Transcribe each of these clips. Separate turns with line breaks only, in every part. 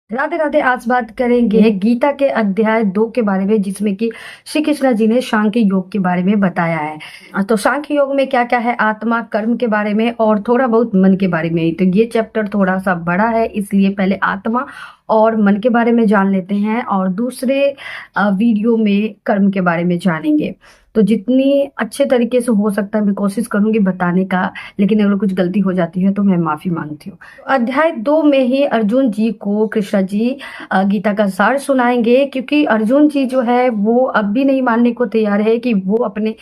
राधे राधे। आज बात करेंगे गीता के अध्याय 2 के बारे में, जिसमें कि श्री कृष्ण जी ने सांख्य योग के बारे में बताया है। तो सांख्य योग में क्या क्या है, आत्मा, कर्म के बारे में और थोड़ा बहुत मन के बारे में। तो ये चैप्टर थोड़ा सा बड़ा है, इसलिए पहले आत्मा और मन के बारे में जान लेते हैं और दूसरे वीडियो में कर्म के बारे में जानेंगे। तो जितनी अच्छे तरीके से हो सकता है मैं कोशिश करूंगी बताने का, लेकिन अगर कुछ गलती हो जाती है तो मैं माफी मांगती हूँ। अध्याय 2 में ही अर्जुन जी को कृष्ण जी गीता का सार सुनाएंगे, क्योंकि अर्जुन जी जो है वो अब भी नहीं मानने को तैयार है कि वो अपने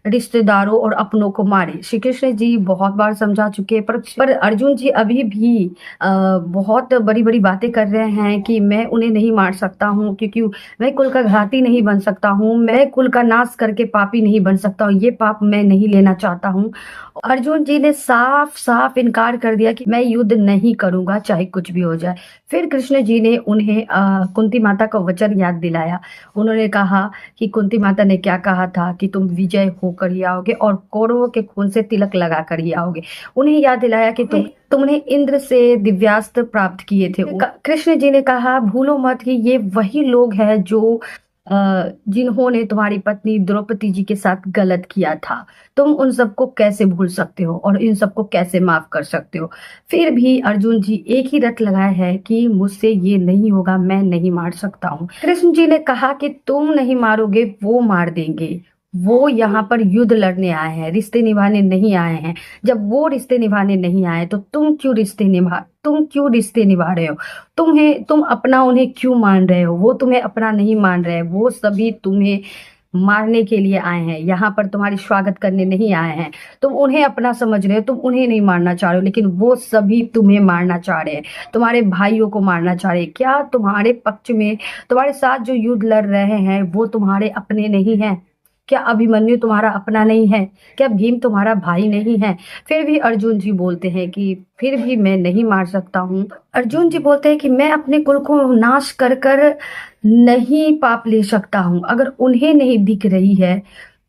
रिश्तेदारों और अपनों को मारे। श्री कृष्ण जी बहुत बार समझा चुके हैं, पर अर्जुन जी अभी भी बहुत बड़ी बड़ी बातें कर रहे हैं कि मैं उन्हें नहीं मार सकता हूँ, क्योंकि मैं कुल का घाती नहीं बन सकता हूँ, मैं कुल का नाश करके पापी नहीं बन सकता हूँ, ये पाप मैं नहीं लेना चाहता हूँ। अर्जुन जी ने साफ साफ इनकार कर दिया कि मैं युद्ध नहीं करूंगा चाहे कुछ भी हो जाए। फिर कृष्ण जी ने उन्हें कुंती माता का वचन याद दिलाया। उन्होंने कहा कि कुंती माता ने क्या कहा था कि तुम विजय होकर ही आओगे और कौरवों के खून से तिलक लगा कर ही आओगे। उन्हें याद दिलाया कि तुमने इंद्र से दिव्यास्त्र प्राप्त किए थे। कृष्ण जी ने कहा भूलो मत कि ये वही लोग हैं जो जिन्होंने तुम्हारी पत्नी द्रौपदी जी के साथ गलत किया था। तुम उन सबको कैसे भूल सकते हो और इन सबको कैसे माफ कर सकते हो। फिर भी अर्जुन जी एक ही रट लगाया है कि मुझसे ये नहीं होगा, मैं नहीं मार सकता हूँ। कृष्ण जी ने कहा कि तुम नहीं मारोगे, वो मार देंगे। वो यहाँ पर युद्ध लड़ने आए हैं, रिश्ते निभाने नहीं आए हैं। जब वो रिश्ते निभाने नहीं आए तो तुम क्यों रिश्ते निभा रहे हो। तुम अपना उन्हें क्यों मान रहे हो, वो तुम्हें अपना नहीं मान रहे। वो सभी तुम्हें मारने के लिए आए हैं, यहाँ पर तुम्हारी स्वागत करने नहीं आए हैं। तुम उन्हें अपना समझ रहे हो, तुम उन्हें नहीं मारना चाह रहे हो, लेकिन वो सभी तुम्हें मारना चाह रहे हैं, तुम्हारे भाइयों को मारना चाह रहे हैं। क्या तुम्हारे पक्ष में, तुम्हारे साथ जो युद्ध लड़ रहे हैं वो तुम्हारे अपने नहीं हैं? क्या अभिमन्यु तुम्हारा अपना नहीं है? क्या भीम तुम्हारा भाई नहीं है? फिर भी अर्जुन जी बोलते हैं कि फिर भी मैं नहीं मार सकता हूँ। अर्जुन जी बोलते हैं कि मैं अपने कुल को नाश कर कर नहीं पाप ले सकता हूँ। अगर उन्हें नहीं दिख रही है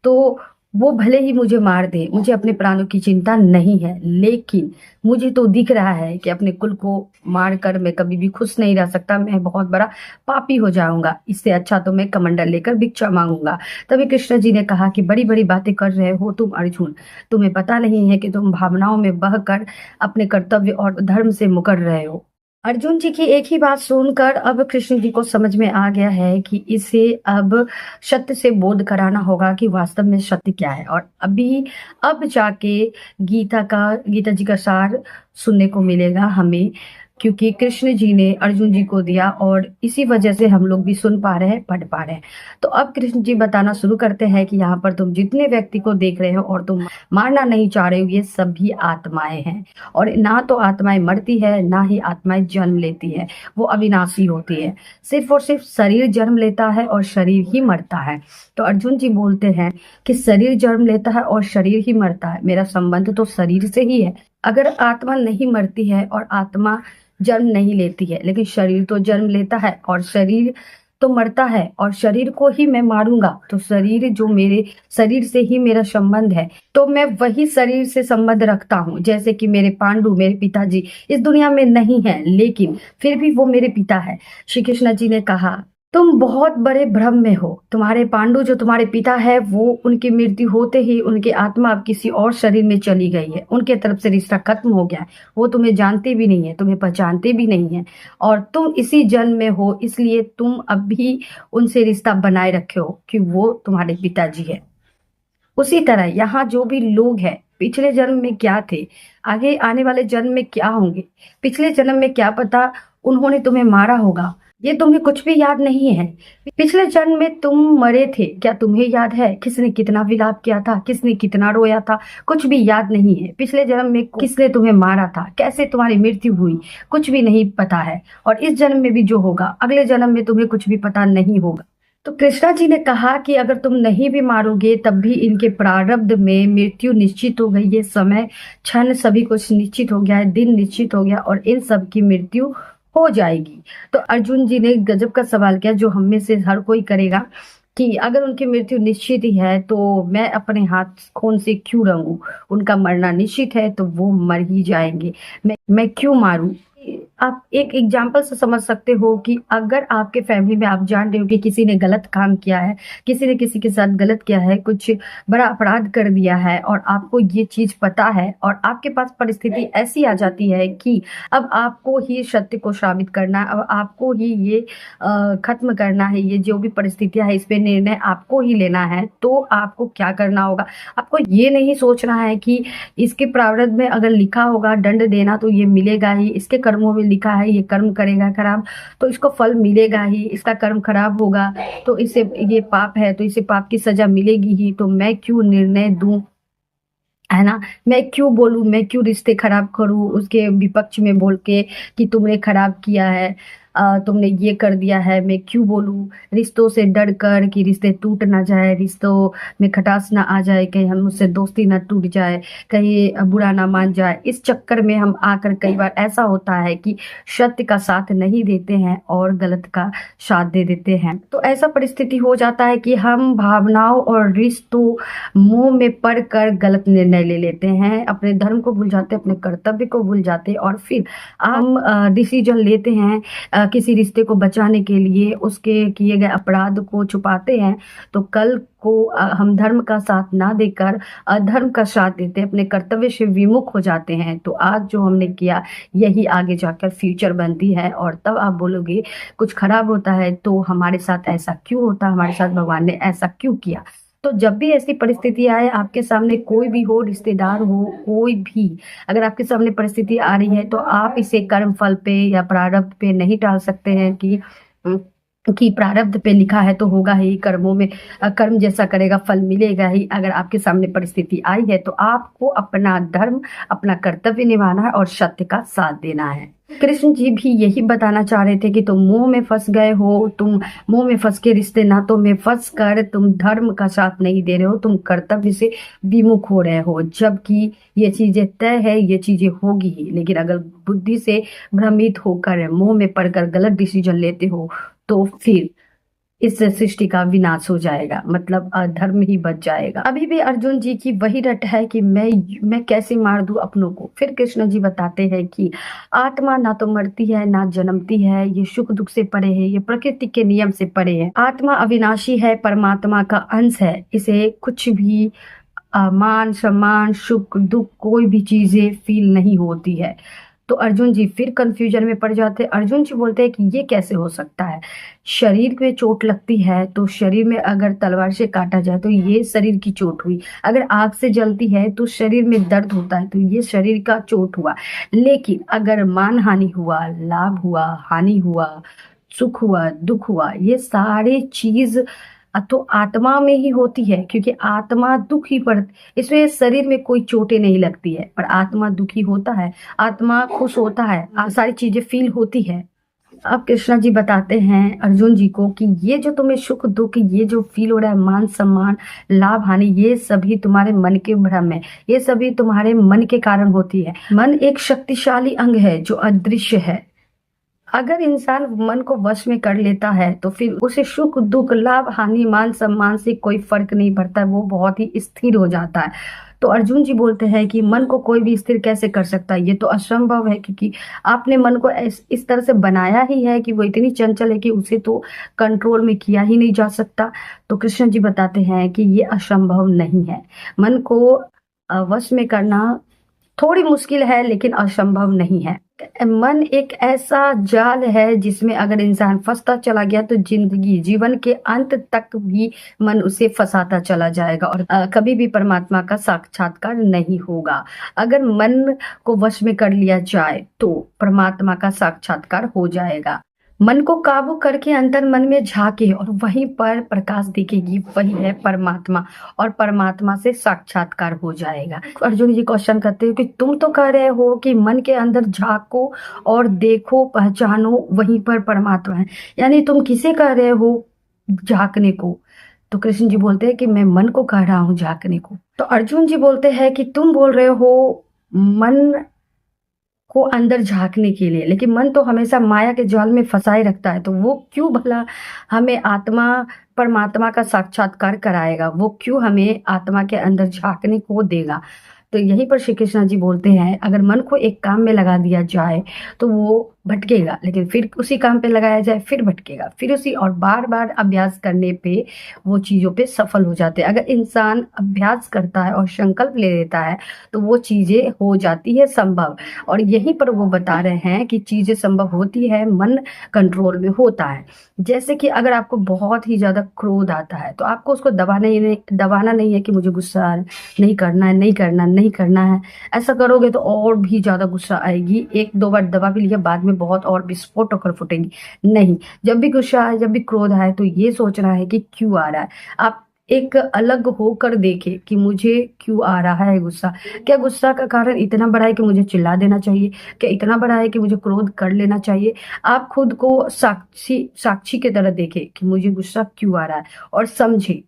तो वो भले ही मुझे मार दे, मुझे अपने प्राणों की चिंता नहीं है, लेकिन मुझे तो दिख रहा है कि अपने कुल को मार कर मैं कभी भी खुश नहीं रह सकता, मैं बहुत बड़ा पापी हो जाऊंगा। इससे अच्छा तो मैं कमंडल लेकर भिक्षा मांगूंगा। तभी कृष्ण जी ने कहा कि बड़ी बड़ी बातें कर रहे हो तुम अर्जुन, तुम्हें पता नहीं है कि तुम भावनाओं में बहकर अपने कर्तव्य और धर्म से मुकर रहे हो। अर्जुन जी की एक ही बात सुनकर अब कृष्ण जी को समझ में आ गया है कि इसे अब सत्य से बोध कराना होगा कि वास्तव में सत्य क्या है। और अब जाके गीता जी का सार सुनने को मिलेगा हमें, क्योंकि कृष्ण जी ने अर्जुन जी को दिया और इसी वजह से हम लोग भी सुन पा रहे हैं, पढ़ पा रहे हैं। तो अब कृष्ण जी बताना शुरू करते हैं कि यहाँ पर तुम जितने व्यक्ति को देख रहे हो और तुम मारना नहीं चाह रहे हो, ये सभी आत्माएं हैं। और ना तो आत्माएं मरती है, ना ही आत्माएं जन्म लेती है, वो अविनाशी होती है। सिर्फ और सिर्फ शरीर जन्म लेता है और शरीर ही मरता है। तो अर्जुन जी बोलते हैं कि शरीर जन्म लेता है और शरीर ही मरता है, मेरा संबंध तो शरीर से ही है। अगर आत्मा नहीं मरती है और आत्मा जन्म नहीं लेती है, लेकिन शरीर तो जन्म लेता है और शरीर तो मरता है, और शरीर को ही मैं मारूंगा तो शरीर जो मेरे शरीर से ही मेरा संबंध है, तो मैं वही शरीर से संबंध रखता हूँ। जैसे कि मेरे पांडु, मेरे पिताजी इस दुनिया में नहीं है, लेकिन फिर भी वो मेरे पिता है। श्री कृष्ण जी ने कहा तुम बहुत बड़े भ्रम में हो। तुम्हारे पांडु जो तुम्हारे पिता है, वो उनकी मृत्यु होते ही उनकी आत्मा अब किसी और शरीर में चली गई है, उनके तरफ से रिश्ता खत्म हो गया है। वो तुम्हें जानते भी नहीं है, तुम्हें पहचानते भी नहीं है, और तुम इसी जन्म में हो, इसलिए तुम अब भी उनसे रिश्ता बनाए रखे हो कि वो तुम्हारे पिताजी है। उसी तरह यहाँ जो भी लोग हैं, पिछले जन्म में क्या थे, आगे आने वाले जन्म में क्या होंगे, पिछले जन्म में क्या पता उन्होंने तुम्हें मारा होगा, ये तुम्हें कुछ भी याद नहीं है। पिछले जन्म में तुम मरे थे, क्या तुम्हें याद है किसने कितना विलाप किया था, किसने कितना रोया था? कुछ भी याद नहीं है। पिछले जन्म में किसने तुम्हें मारा था, कैसे तुम्हारी मृत्यु हुई, कुछ भी नहीं पता है। और इस जन्म में भी जो होगा, अगले जन्म में तुम्हें कुछ भी पता नहीं होगा। तो कृष्णा जी ने कहा कि अगर तुम नहीं भी मारोगे तब भी इनके प्रारब्ध में मृत्यु निश्चित हो गई है, समय क्षण सभी कुछ निश्चित हो गया है, दिन निश्चित हो गया और इन सब की मृत्यु हो जाएगी। तो अर्जुन जी ने गजब का सवाल किया, जो हम में से हर कोई करेगा, कि अगर उनकी मृत्यु निश्चित ही है तो मैं अपने हाथ खून से क्यों रंगूं? उनका मरना निश्चित है तो वो मर ही जाएंगे, मैं क्यों मारूं? आप एक एग्जाम्पल से समझ सकते हो कि अगर आपके फैमिली में आप जान रहे हो कि किसी ने गलत काम किया है, किसी ने किसी के साथ गलत किया है, कुछ बड़ा अपराध कर दिया है और आपको ये चीज़ पता है और आपके पास परिस्थिति ऐसी आ जाती है कि अब आपको ही सत्य को साबित करना है, अब आपको ही ये खत्म करना है, ये जो भी परिस्थितियाँ है इस पे निर्णय आपको ही लेना है, तो आपको क्या करना होगा? आपको ये नहीं सोचना है कि इसके प्रारब्ध में अगर लिखा होगा दंड देना तो ये मिलेगा ही, इसके कर्मों में लिखा है ये कर्म करेगा खराब तो इसको फल मिलेगा ही, इसका कर्म खराब होगा तो इसे ये पाप है तो इसे पाप की सजा मिलेगी ही, तो मैं क्यों निर्णय दूं, है ना? मैं क्यों बोलूं, मैं क्यों रिश्ते खराब करूं उसके विपक्ष में बोल के कि तुमने खराब किया है, तुमने ये कर दिया है, मैं क्यों बोलूं? रिश्तों से डर कर कि रिश्ते टूट ना जाए, रिश्तों में खटास ना आ जाए, कहीं हम मुझसे दोस्ती ना टूट जाए, कहीं बुरा ना मान जाए, इस चक्कर में हम आकर कई बार ऐसा होता है कि सत्य का साथ नहीं देते हैं और गलत का साथ दे देते हैं। तो ऐसा परिस्थिति हो जाता है कि हम भावनाओं और रिश्तों मोह में पड़कर गलत निर्णय ले लेते हैं, अपने धर्म को भूल जाते हैं, अपने कर्तव्य को भूल जाते हैं और फिर हम डिसीजन लेते हैं किसी रिश्ते को बचाने के लिए, उसके किए गए अपराध को छुपाते हैं, तो कल को हम धर्म का साथ ना देकर अधर्म का साथ देते हैं, अपने कर्तव्य से विमुख हो जाते हैं, तो आज जो हमने किया यही आगे जाकर फ्यूचर बनती है और तब आप बोलोगे कुछ खराब होता है तो हमारे साथ ऐसा क्यों होता, हमारे साथ भगवान ने ऐसा क्यों किया। तो जब भी ऐसी परिस्थिति आए आपके सामने, कोई भी हो, रिश्तेदार हो, कोई भी, अगर आपके सामने परिस्थिति आ रही है तो आप इसे कर्म फल पे या प्रारब्ध पे नहीं टाल सकते हैं कि प्रारब्ध पे लिखा है तो होगा ही, कर्मों में कर्म जैसा करेगा फल मिलेगा ही। अगर आपके सामने परिस्थिति आई है तो आपको अपना धर्म, अपना कर्तव्य निभाना है और सत्य का साथ देना है। कृष्ण जी भी यही बताना चाह रहे थे कि तुम मोह में फंस गए हो, तुम मोह में फंस के रिश्ते नातों में फंस कर तुम धर्म का साथ नहीं दे रहे हो, तुम कर्तव्य से विमुख हो रहे हो, जबकि ये चीजें तय है, ये चीजें होगी ही। लेकिन अगर बुद्धि से भ्रमित होकर मोह में पड़कर गलत डिसीजन लेते हो तो फिर इस सृष्टि का विनाश हो जाएगा, मतलब अधर्म ही बच जाएगा। अभी भी अर्जुन जी की वही रट है कि मैं कैसे मार दूं अपनों को। फिर कृष्ण जी बताते हैं कि आत्मा ना तो मरती है ना जन्मती है, ये सुख दुख से परे है, ये प्रकृति के नियम से परे है। आत्मा अविनाशी है, परमात्मा का अंश है, इसे कुछ भी मान सम्मान सुख दुख कोई भी चीजें फील नहीं होती है। तो अर्जुन जी फिर कंफ्यूजन में पड़ जाते हैं। अर्जुन जी बोलते हैं कि ये कैसे हो सकता है, शरीर में चोट लगती है तो शरीर में अगर तलवार से काटा जाए तो ये शरीर की चोट हुई, अगर आग से जलती है तो शरीर में दर्द होता है तो ये शरीर का चोट हुआ, लेकिन अगर मान हानि हुआ, लाभ हुआ, हानि हुआ, सुख हुआ, दुख हुआ, ये सारे चीज तो आत्मा में ही होती है, क्योंकि आत्मा दुखी पड़, इसमें शरीर में कोई चोटें नहीं लगती है, पर आत्मा दुखी होता है, आत्मा खुश होता है, सारी चीजें फील होती है। अब कृष्णा जी बताते हैं अर्जुन जी को कि ये जो तुम्हें सुख दुख, ये जो फील हो रहा है, मान सम्मान लाभ हानि, ये सभी तुम्हारे मन के भ्रम है, ये सभी तुम्हारे मन के कारण होती है। मन एक शक्तिशाली अंग है जो अदृश्य है। अगर इंसान मन को वश में कर लेता है तो फिर उसे सुख दुख लाभ हानि मान सम्मान से कोई फर्क नहीं पड़ता, वो बहुत ही स्थिर हो जाता है। तो अर्जुन जी बोलते हैं कि मन को कोई भी स्थिर कैसे कर सकता है, ये तो असंभव है, क्योंकि आपने मन को इस तरह से बनाया ही है कि वो इतनी चंचल है कि उसे तो कंट्रोल में किया ही नहीं जा सकता। तो कृष्ण जी बताते हैं कि ये असंभव नहीं है, मन को वश में करना थोड़ी मुश्किल है लेकिन असंभव नहीं है। मन एक ऐसा जाल है जिसमें अगर इंसान फंसता चला गया तो जिंदगी जीवन के अंत तक भी मन उसे फंसाता चला जाएगा और कभी भी परमात्मा का साक्षात्कार नहीं होगा। अगर मन को वश में कर लिया जाए तो परमात्मा का साक्षात्कार हो जाएगा। मन को काबू करके अंतर मन में झांके और वहीं पर प्रकाश दिखेगी, वही है परमात्मा, और परमात्मा से साक्षात्कार हो जाएगा। अर्जुन जी क्वेश्चन करते हो कि तुम तो कह रहे हो कि मन के अंदर झांको और देखो पहचानो, वहीं पर परमात्मा है, यानी तुम किसे कह रहे हो झांकने को? तो कृष्ण जी बोलते हैं कि मैं मन को कह रहा हूँ झांकने को। तो अर्जुन जी बोलते हैं कि तुम बोल रहे हो मन को अंदर झांकने के लिए, लेकिन मन तो हमेशा माया के जाल में फंसाए रखता है, तो वो क्यों भला हमें आत्मा परमात्मा का साक्षात्कार कराएगा, वो क्यों हमें आत्मा के अंदर झांकने को देगा? तो यहीं पर श्री कृष्ण जी बोलते हैं, अगर मन को एक काम में लगा दिया जाए तो वो भटकेगा, लेकिन फिर उसी काम पे लगाया जाए फिर भटकेगा, फिर उसी और बार बार अभ्यास करने पे वो चीज़ों पे सफल हो जाते हैं। अगर इंसान अभ्यास करता है और संकल्प ले लेता है तो वो चीज़ें हो जाती है संभव। और यहीं पर वो बता रहे हैं कि चीज़ें संभव होती है, मन कंट्रोल में होता है। जैसे कि अगर आपको बहुत ही ज़्यादा क्रोध आता है तो आपको उसको दबाना नहीं है कि मुझे गुस्सा आ रहा है, नहीं करना है, नहीं करना, नहीं करना है। ऐसा करोगे तो और भी ज़्यादा गुस्सा आएगी। एक दो बार दबा भी लिया, बाद में बहुत और विस्फोट होकर फूटेंगी। नहीं, जब भी गुस्सा आए, जब भी क्रोध आए तो ये सोचना है कि क्यों आ रहा है। आप एक अलग होकर देखें कि मुझे क्यों आ रहा है गुस्सा। क्या गुस्सा का कारण इतना बड़ा है कि मुझे चिल्ला देना चाहिए? क्या इतना बड़ा है कि मुझे क्रोध कर लेना चाहिए? आप खुद को साक्षी की तरह देखें कि मुझे गुस्सा क्यों आ रहा है और समझे,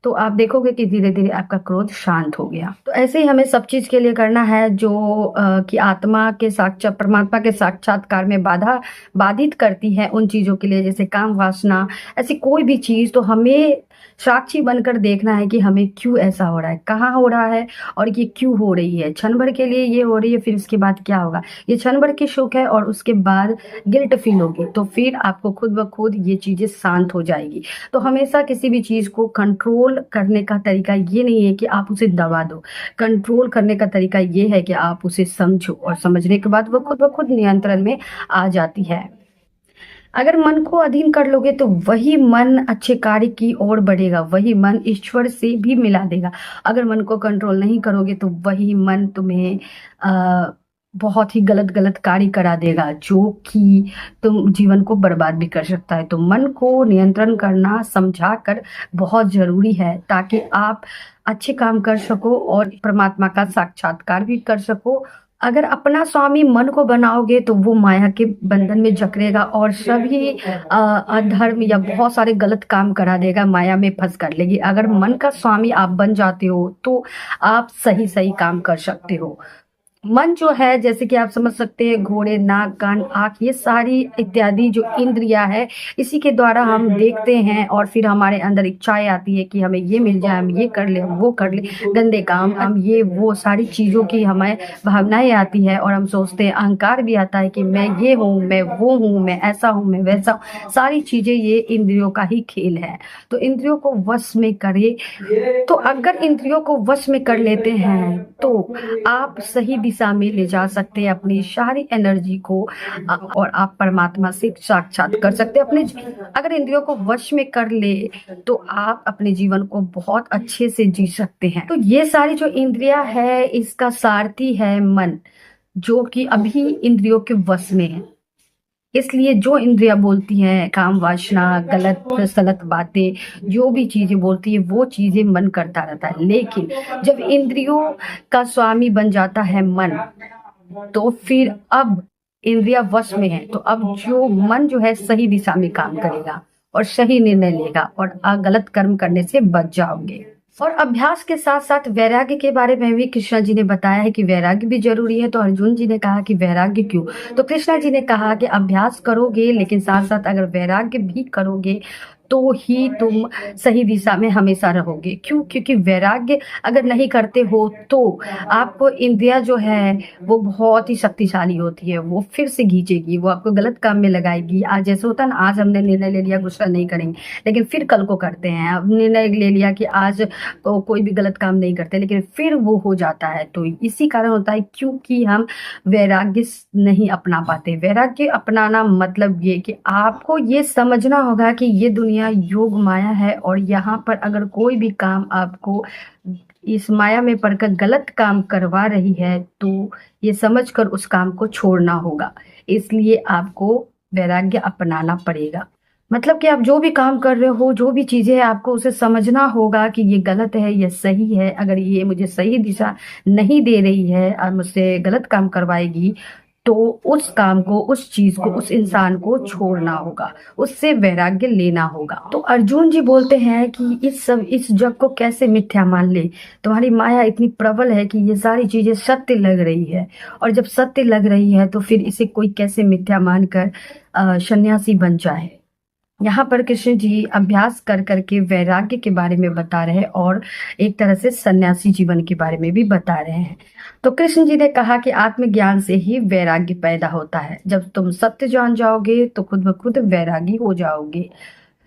तो आप देखोगे कि धीरे धीरे आपका क्रोध शांत हो गया। तो ऐसे ही हमें सब चीज के लिए करना है जो कि आत्मा के साक्षात परमात्मा के साक्षात्कार में बाधित करती है, उन चीजों के लिए, जैसे काम वासना, ऐसी कोई भी चीज, तो हमें साक्षी बनकर देखना है कि हमें क्यों ऐसा हो रहा है, कहाँ हो रहा है और ये क्यों हो रही है। क्षण भर के लिए ये हो रही है, फिर उसके बाद क्या होगा? ये क्षण भर की सुख है और उसके बाद गिल्ट फील होगी, तो फिर आपको खुद ब खुद ये चीजें शांत हो जाएगी। तो हमेशा किसी भी चीज को कंट्रोल करने का तरीका ये नहीं है कि आप उसे दबा दो। कंट्रोल करने का तरीका ये है कि आप उसे समझो और समझने के बाद वो खुद ब खुद नियंत्रण में आ जाती है। अगर मन को अधीन कर लोगे तो वही मन अच्छे कार्य की ओर बढ़ेगा, वही मन ईश्वर से भी मिला देगा। अगर मन को कंट्रोल नहीं करोगे तो वही मन तुम्हें बहुत ही गलत गलत कार्य करा देगा, जो कि तुम जीवन को बर्बाद भी कर सकता है। तो मन को नियंत्रण करना समझा कर बहुत जरूरी है, ताकि आप अच्छे काम कर सको और परमात्मा का साक्षात्कार भी कर सको। अगर अपना स्वामी मन को बनाओगे तो वो माया के बंधन में जकड़ेगा और सभी अधर्म या बहुत सारे गलत काम करा देगा, माया में फंस कर लेगी। अगर मन का स्वामी आप बन जाते हो तो आप सही सही काम कर सकते हो। मन जो है, जैसे कि आप समझ सकते हैं, घोड़े, नाक, कान, आँख, ये सारी इत्यादि जो इंद्रियां है, इसी के द्वारा हम देखते हैं और फिर हमारे अंदर इच्छाएं आती है कि हमें ये मिल जाए, हम ये कर ले, हम वो कर ले, गंदे काम, हम ये वो सारी चीज़ों की हमें भावनाएं आती है और हम सोचते हैं, अहंकार भी आता है कि मैं ये हूँ, मैं वो हूँ, मैं ऐसा हूँ, मैं वैसा हूँ। सारी चीज़ें ये इंद्रियों का ही खेल है। तो इंद्रियों को वश में करे, तो अगर इंद्रियों को वश में कर लेते हैं तो आप सही दिशा में ले जा सकते हैं अपनी सारी एनर्जी को, और आप परमात्मा से साक्षात कर सकते हैं अपने। अगर इंद्रियों को वश में कर ले तो आप अपने जीवन को बहुत अच्छे से जी सकते हैं। तो ये सारी जो इंद्रियां है, इसका सारथी है मन, जो कि अभी इंद्रियों के वश में है। इसलिए जो इंद्रियां बोलती हैं, काम वासना, गलत सलत बातें, जो भी चीजें बोलती है वो चीजें मन करता रहता है। लेकिन जब इंद्रियों का स्वामी बन जाता है मन, तो फिर अब इंद्रिया वश में है, तो अब जो मन जो है सही दिशा में काम करेगा और सही निर्णय लेगा और गलत कर्म करने से बच जाओगे। और अभ्यास के साथ साथ वैराग्य के बारे में भी कृष्णा जी ने बताया है कि वैराग्य भी जरूरी है। तो अर्जुन जी ने कहा कि वैराग्य क्यों? तो कृष्णा जी ने कहा कि अभ्यास करोगे, लेकिन साथ साथ अगर वैराग्य भी करोगे तो ही तुम सही दिशा में हमेशा रहोगे। क्यों? क्योंकि वैराग्य अगर नहीं करते हो तो आपको इंद्रिया जो है वो बहुत ही शक्तिशाली होती है, वो फिर से खींचेगी, वो आपको गलत काम में लगाएगी। आज जैसे होता है ना, आज हमने निर्णय ले लिया गुस्सा नहीं करेंगे, लेकिन फिर कल को करते हैं। अब निर्णय ले लिया कि आज तो कोई भी गलत काम नहीं करते, लेकिन फिर वो हो जाता है। तो इसी कारण होता है क्योंकि हम वैराग्य नहीं अपना पाते। वैराग्य अपनाना मतलब ये कि आपको ये समझना होगा कि ये दुनिया योग माया है, और यहाँ पर अगर कोई भी काम आपको इस माया में पड़कर गलत काम करवा रही है तो ये समझकर उस काम को छोड़ना होगा। इसलिए आपको वैराग्य अपनाना पड़ेगा। मतलब कि आप जो भी काम कर रहे हो, जो भी चीजें हैं, आपको उसे समझना होगा कि ये गलत है, ये सही है। अगर ये मुझे सही दिशा नहीं दे रही है और मुझसे गलत काम करवाएगी, तो उस काम को, उस चीज को, उस इंसान को छोड़ना होगा, उससे वैराग्य लेना होगा। तो अर्जुन जी बोलते हैं कि इस जग को कैसे मिथ्या मान ले? तुम्हारी माया इतनी प्रबल है कि ये सारी चीजें सत्य लग रही है, और जब सत्य लग रही है तो फिर इसे कोई कैसे मिथ्या मानकर सन्यासी बन जाए? यहाँ पर कृष्ण जी अभ्यास कर करके वैराग्य के बारे में बता रहे हैं और एक तरह से सन्यासी जीवन के बारे में भी बता रहे हैं। तो कृष्ण जी ने कहा कि आत्मज्ञान से ही वैराग्य पैदा होता है। जब तुम सत्य जान जाओगे तो खुद ब खुद वैरागी हो जाओगे।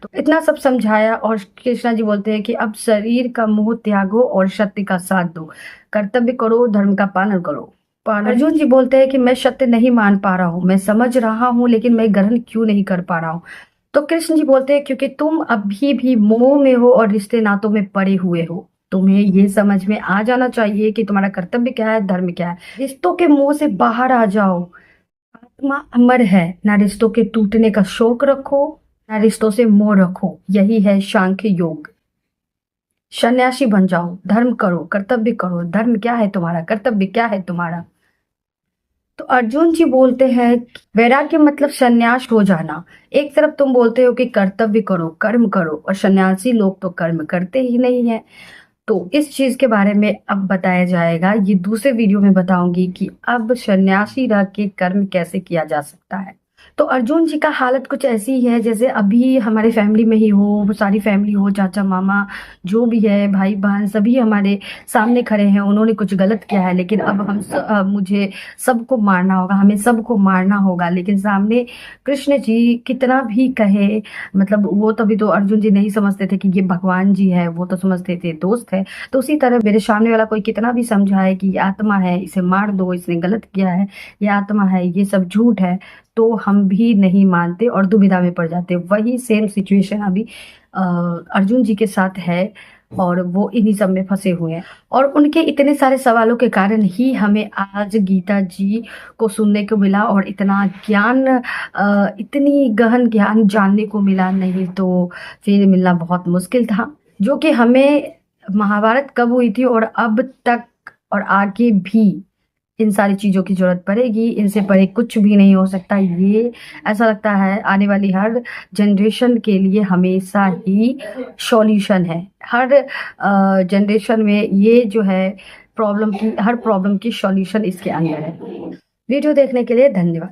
तो इतना सब समझाया और कृष्णा जी बोलते हैं कि अब शरीर का मोह त्यागो और सत्य का साथ दो, कर्तव्य करो, धर्म का पालन करो। अर्जुन जी बोलते हैं कि मैं सत्य नहीं मान पा रहा हूँ, मैं समझ रहा हूँ लेकिन मैं ग्रहण क्यों नहीं कर पा रहा हूँ। तो कृष्ण जी बोलते हैं क्योंकि तुम अभी भी मोह में हो और रिश्ते नातों में पड़े हुए हो। तुम्हें ये समझ में आ जाना चाहिए कि तुम्हारा कर्तव्य क्या है, धर्म क्या है। रिश्तों के मोह से बाहर आ जाओ। आत्मा अमर है, ना रिश्तों के टूटने का शोक रखो, ना रिश्तों से मोह रखो। यही है सांख्य योग। सन्यासी बन जाओ, धर्म करो, कर्तव्य करो। धर्म क्या है तुम्हारा, कर्तव्य क्या है तुम्हारा। तो अर्जुन जी बोलते हैं वैराग्य मतलब सन्यास हो जाना। एक तरफ तुम बोलते हो कि कर्तव्य करो, कर्म करो, और सन्यासी लोग तो कर्म करते ही नहीं है। तो इस चीज के बारे में अब बताया जाएगा। ये दूसरे वीडियो में बताऊंगी कि अब सन्यासी रह के कर्म कैसे किया जा सकता है। तो अर्जुन जी का हालत कुछ ऐसी ही है जैसे अभी हमारे फैमिली में ही हो, सारी फैमिली हो, चाचा मामा जो भी है, भाई बहन सभी हमारे सामने खड़े हैं। उन्होंने कुछ गलत किया है लेकिन अब मुझे सबको मारना होगा, हमें सबको मारना होगा। लेकिन सामने कृष्ण जी कितना भी कहे, मतलब वो तभी तो अर्जुन जी नहीं समझते थे कि ये भगवान जी है, वो तो समझते थे दोस्त है। तो उसी तरह मेरे सामने वाला कोई कितना भी समझाए कि ये आत्मा है, इसे मार दो, इसने गलत किया है, ये आत्मा है, ये सब झूठ है, तो हम भी नहीं मानते और दुविधा में पड़ जाते। वही सेम सिचुएशन अभी अर्जुन जी के साथ है और वो इन्हीं सब में फंसे हुए हैं। और उनके इतने सारे सवालों के कारण ही हमें आज गीता जी को सुनने को मिला और इतना ज्ञान, इतनी गहन ज्ञान जानने को मिला। नहीं तो फिर मिलना बहुत मुश्किल था। जो कि हमें महाभारत कब हुई थी और अब तक और आगे भी इन सारी चीजों की जरूरत पड़ेगी। इनसे परे कुछ भी नहीं हो सकता। ये ऐसा लगता है आने वाली हर जनरेशन के लिए हमेशा ही सॉल्यूशन है। हर जनरेशन में ये जो है प्रॉब्लम की, हर प्रॉब्लम की सॉल्यूशन इसके अंदर है। वीडियो देखने के लिए धन्यवाद।